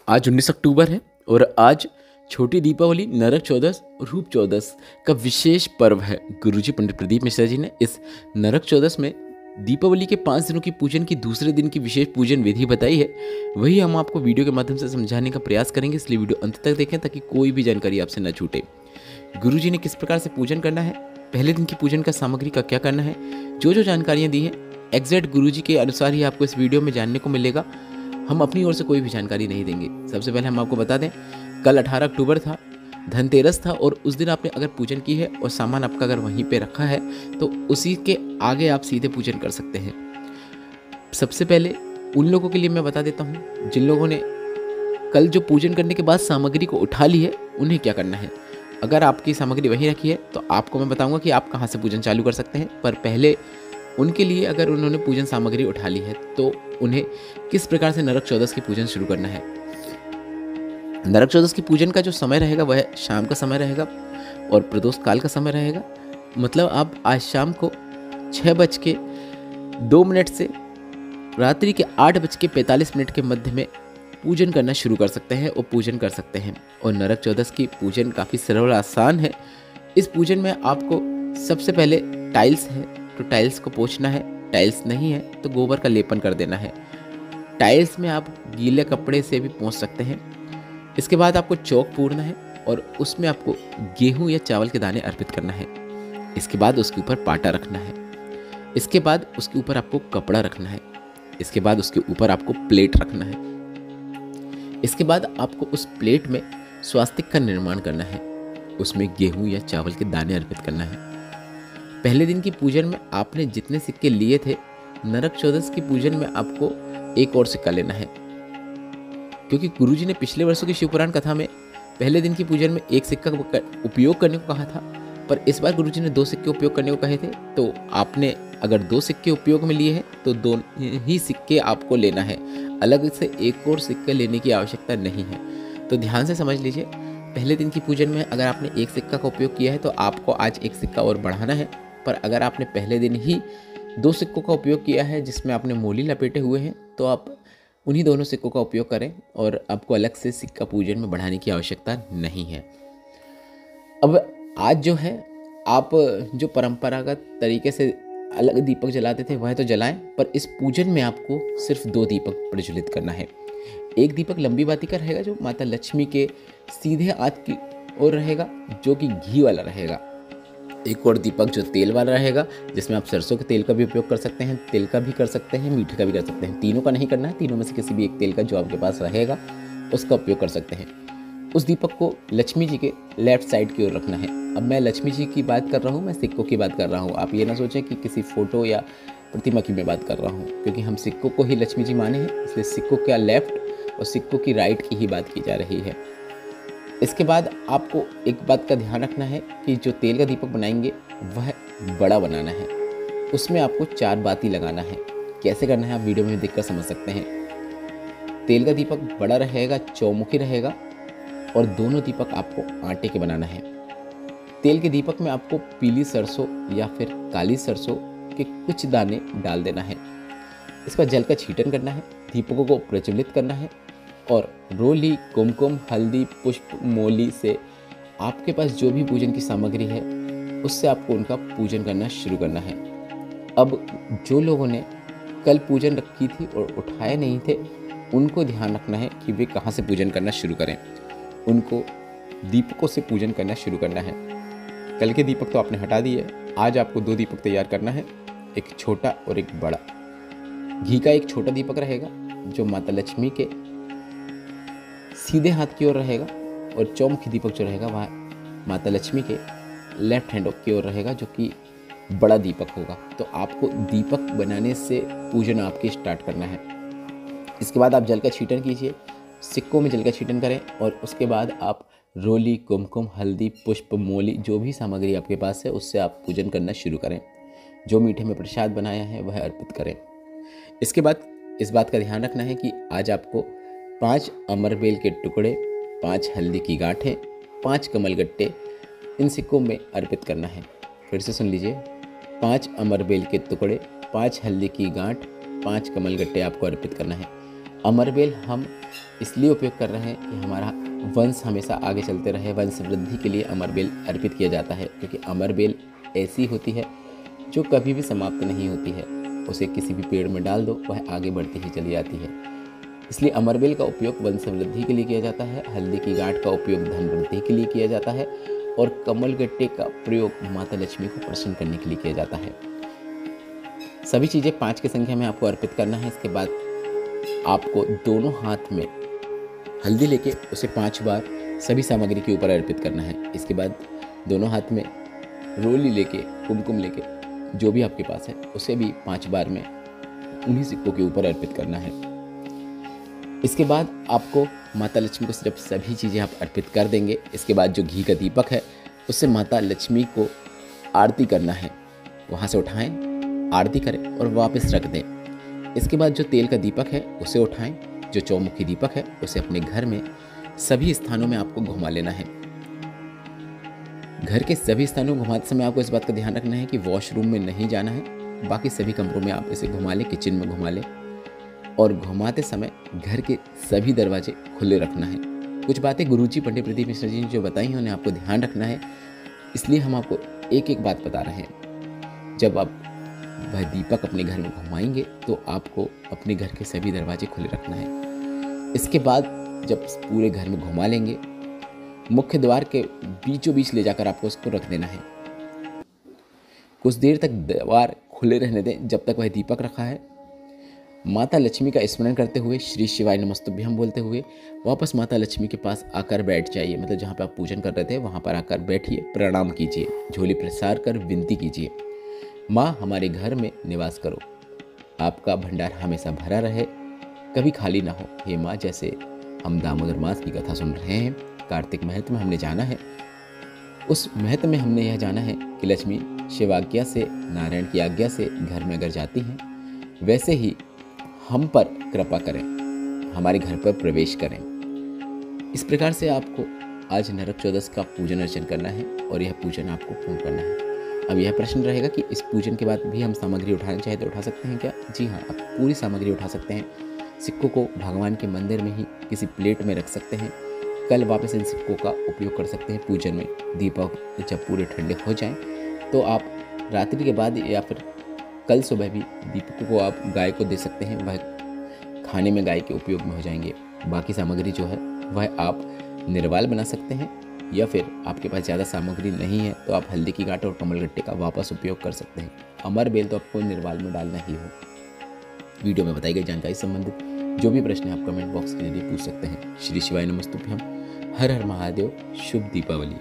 आज 19 अक्टूबर है और आज छोटी दीपावली, नरक चौदस, रूप चौदस का विशेष पर्व है। गुरुजी पंडित प्रदीप मिश्रा जी ने इस नरक चौदस में दीपावली के 5 दिनों की पूजन की दूसरे दिन की विशेष पूजन विधि बताई है। वही हम आपको वीडियो के माध्यम से समझाने का प्रयास करेंगे, इसलिए वीडियो अंत तक देखें ताकि कोई भी जानकारी आपसे न छूटे। गुरुजी ने किस प्रकार से पूजन करना है, पहले दिन की पूजन का सामग्री का क्या करना है, जो जानकारियाँ दी हैं एग्जैक्ट गुरुजी के अनुसार ही आपको इस वीडियो में जानने को मिलेगा। हम अपनी ओर से कोई भी जानकारी नहीं देंगे। सबसे पहले हम आपको बता दें, कल 18 अक्टूबर था, धनतेरस था और उस दिन आपने अगर पूजन की है और सामान आपका अगर वहीं पे रखा है तो उसी के आगे आप सीधे पूजन कर सकते हैं। सबसे पहले उन लोगों के लिए मैं बता देता हूँ जिन लोगों ने कल जो पूजन करने के बाद सामग्री को उठा ली है, उन्हें क्या करना है। अगर आपकी सामग्री वहीं रखी है तो आपको मैं बताऊँगा कि आप कहाँ से पूजन चालू कर सकते हैं, पर पहले उनके लिए अगर उन्होंने पूजन सामग्री उठा ली है तो उन्हें किस प्रकार से नरक चौदस की पूजन शुरू करना है। नरक चौदस की पूजन का जो समय रहेगा वह शाम का समय रहेगा और प्रदोष काल का समय रहेगा। मतलब आप आज शाम को 6:02 से रात्रि के 8:45 के मध्य में पूजन करना शुरू कर सकते हैं और पूजन कर सकते हैं। और नरक चौदस की पूजन काफ़ी सरल और आसान है। इस पूजन में आपको सबसे पहले टाइल्स है तो टाइल्स को पोंछना है, टाइल्स नहीं है तो गोबर का लेपन कर देना है। टाइल्स में आप गीले कपड़े से भी पोंछ सकते हैं। इसके बाद आपको चौक पूरना है और उसमें आपको गेहूं या चावल के दाने अर्पित करना है। इसके बाद उसके ऊपर पाटा रखना है। इसके बाद उसके ऊपर आपको कपड़ा रखना है। इसके बाद उसके ऊपर आपको प्लेट रखना है। इसके बाद आपको उस प्लेट में स्वास्तिक का निर्माण करना है। उसमें गेहूं या चावल के दाने अर्पित करना है। पहले दिन की पूजन में आपने जितने सिक्के लिए थे, नरक चौदस की पूजन में आपको एक और सिक्का लेना है, क्योंकि गुरुजी ने पिछले वर्षों की शिवपुराण कथा में पहले दिन की पूजन में एक सिक्का उपयोग करने को कहा था, पर इस बार गुरुजी ने 2 सिक्के उपयोग करने को कहे थे। तो आपने अगर 2 सिक्के उपयोग में लिए हैं तो 2 ही सिक्के आपको लेना है, अलग से एक और सिक्का लेने की आवश्यकता नहीं है। तो ध्यान से समझ लीजिए, पहले दिन की पूजन में अगर आपने एक सिक्का का उपयोग किया है तो आपको आज एक सिक्का और बढ़ाना है। पर अगर आपने पहले दिन ही 2 सिक्कों का उपयोग किया है जिसमें आपने मोली लपेटे हुए हैं तो आप उन्हीं दोनों सिक्कों का उपयोग करें और आपको अलग से सिक्का पूजन में बढ़ाने की आवश्यकता नहीं है। अब आज जो है आप जो परंपरागत तरीके से अलग दीपक जलाते थे वह तो जलाएं, पर इस पूजन में आपको सिर्फ 2 दीपक प्रज्वलित करना है। एक दीपक लंबी बाती का रहेगा जो माता लक्ष्मी के सीधे हाथ की ओर रहेगा, जो कि घी वाला रहेगा। एक और दीपक जो तेल वाला रहेगा, जिसमें आप सरसों के तेल का भी उपयोग कर सकते हैं, तिल का भी कर सकते हैं, मीठे का भी कर सकते हैं। तीनों का नहीं करना है, तीनों में से किसी भी एक तेल का जो आपके पास रहेगा उसका उपयोग कर सकते हैं। उस दीपक को लक्ष्मी जी के लेफ्ट साइड की ओर रखना है। अब मैं लक्ष्मी जी की बात कर रहा हूँ, मैं सिक्कों की बात कर रहा हूँ। आप ये ना सोचें कि किसी फोटो या प्रतिमा की मैं बात कर रहा हूँ, क्योंकि हम सिक्कों को ही लक्ष्मी जी माने हैं, इसलिए सिक्कों का लेफ्ट और सिक्कों की राइट की ही बात की जा रही है। इसके बाद आपको एक बात का ध्यान रखना है कि जो तेल का दीपक बनाएंगे वह बड़ा बनाना है। उसमें आपको 4 बाती लगाना है। कैसे करना है आप वीडियो में देखकर समझ सकते हैं। तेल का दीपक बड़ा रहेगा, चौमुखी रहेगा और दोनों दीपक आपको आटे के बनाना है। तेल के दीपक में आपको पीली सरसों या फिर काली सरसों के कुछ दाने डाल देना है। इस पर जल का छींटन करना है, दीपकों को प्रज्वलित करना है और रोली, कुमकुम, हल्दी, पुष्प, मोली से आपके पास जो भी पूजन की सामग्री है उससे आपको उनका पूजन करना शुरू करना है। अब जो लोगों ने कल पूजन रखी थी और उठाए नहीं थे, उनको ध्यान रखना है कि वे कहाँ से पूजन करना शुरू करें। उनको दीपकों से पूजन करना शुरू करना है। कल के दीपक तो आपने हटा दिए, आज आपको 2 दीपक तैयार करना है, एक छोटा और एक बड़ा। घी का एक छोटा दीपक रहेगा जो माता लक्ष्मी के सीधे हाथ की ओर रहेगा और चौमुखी दीपक जो रहेगा वह माता लक्ष्मी के लेफ्ट हैंड की ओर रहेगा, जो कि बड़ा दीपक होगा। तो आपको दीपक बनाने से पूजन आपकी स्टार्ट करना है। इसके बाद आप जल का छींटन कीजिए, सिक्कों में जल का छींटन करें और उसके बाद आप रोली, कुमकुम, हल्दी, पुष्प, मोली जो भी सामग्री आपके पास है उससे आप पूजन करना शुरू करें। जो मीठे में प्रसाद बनाया है वह अर्पित करें। इसके बाद इस बात का ध्यान रखना है कि आज आपको 5 अमरबेल के टुकड़े, 5 हल्दी की गांठें, 5 कमलगट्टे इन सिक्कों में अर्पित करना है। फिर से सुन लीजिए, 5 अमरबेल के टुकड़े, 5 हल्दी की गांठ, 5 कमलगट्टे आपको अर्पित करना है। अमरबेल हम इसलिए उपयोग कर रहे हैं कि हमारा वंश हमेशा आगे चलते रहे, वंश वृद्धि के लिए अमरबेल अर्पित किया जाता है, क्योंकि अमरबेल ऐसी होती है जो कभी भी समाप्त नहीं होती है। उसे किसी भी पेड़ में डाल दो, वह आगे बढ़ती ही चली जाती है। इसलिए अमरबेल का उपयोग वंश वृद्धि के लिए किया जाता है, हल्दी की गांठ का उपयोग धन वृद्धि के लिए किया जाता है और कमल गट्टे का प्रयोग माता लक्ष्मी को प्रसन्न करने के लिए किया जाता है। सभी चीज़ें 5 की संख्या में आपको अर्पित करना है। इसके बाद आपको दोनों हाथ में हल्दी लेके उसे 5 बार सभी सामग्री के ऊपर अर्पित करना है। इसके बाद दोनों हाथ में रोली लेके, कुमकुम लेके, जो भी आपके पास है उसे भी 5 बार में उन्हीं सिक्कों के ऊपर अर्पित करना है। इसके बाद आपको माता लक्ष्मी को जब सभी चीज़ें आप अर्पित कर देंगे, इसके बाद जो घी का दीपक है उससे माता लक्ष्मी को आरती करना है। वहाँ से उठाएं, आरती करें और वापस रख दें। इसके बाद जो तेल का दीपक है उसे उठाएं, जो चौमुखी दीपक है उसे अपने घर में सभी स्थानों में आपको घुमा लेना है। घर के सभी स्थानों में घुमाते समय आपको इस बात का ध्यान रखना है कि वॉशरूम में नहीं जाना है। बाकी सभी कमरों में आप इसे घुमा लें, किचन में घुमा लें और घुमाते समय घर के सभी दरवाजे खुले रखना है। कुछ बातें गुरुजी पंडित प्रदीप मिश्रा जी ने जो बताई हैं उन्हें आपको ध्यान रखना है, इसलिए हम आपको एक एक बात बता रहे हैं। जब आप वह दीपक अपने घर में घुमाएंगे तो आपको अपने घर के सभी दरवाजे खुले रखना है। इसके बाद जब पूरे घर में घुमा लेंगे, मुख्य द्वार के बीचों बीच ले जाकर आपको उसको रख देना है। कुछ देर तक द्वार खुले रहने दें जब तक वह दीपक रखा है। माता लक्ष्मी का स्मरण करते हुए, श्री शिवाय नमस्तुभ्यम बोलते हुए वापस माता लक्ष्मी के पास आकर बैठ जाइए। मतलब जहाँ पे आप पूजन कर रहे थे वहाँ पर आकर बैठिए, प्रणाम कीजिए, झोली प्रसार कर विनती कीजिए, माँ हमारे घर में निवास करो, आपका भंडार हमेशा भरा रहे, कभी खाली ना हो हे माँ। जैसे हम दामोदर मास की कथा सुन रहे हैं, कार्तिक महत्व में हमने जाना है, उस महत्व में हमने यह जाना है कि लक्ष्मी शिवाज्ञा से, नारायण की आज्ञा से घर में अगर जाती हैं, वैसे ही हम पर कृपा करें, हमारे घर पर प्रवेश करें। इस प्रकार से आपको आज नरक चौदस का पूजन अर्चन करना है और यह पूजन आपको पूर्ण करना है। अब यह प्रश्न रहेगा कि इस पूजन के बाद भी हम सामग्री उठाना चाहें तो उठा सकते हैं क्या? जी हाँ, आप पूरी सामग्री उठा सकते हैं। सिक्कों को भगवान के मंदिर में ही किसी प्लेट में रख सकते हैं। कल वापस इन सिक्कों का उपयोग कर सकते हैं पूजन में। दीपक जब पूरे ठंडे हो जाएं तो आप रात्रि के बाद या फिर कल सुबह भी दीपकों को आप गाय को दे सकते हैं, वह खाने में गाय के उपयोग में हो जाएंगे। बाकी सामग्री जो है वह आप निर्वाल बना सकते हैं, या फिर आपके पास ज़्यादा सामग्री नहीं है तो आप हल्दी की गांठ और कमल गट्टे का वापस उपयोग कर सकते हैं। अमरबेल तो आपको निर्वाल में डालना ही हो। वीडियो में बताई गई जानकारी संबंधित जो भी प्रश्न है आप कमेंट बॉक्स के जरिए पूछ सकते हैं। श्री शिवाय नमस्तुभ्यम। हर हर महादेव। शुभ दीपावली।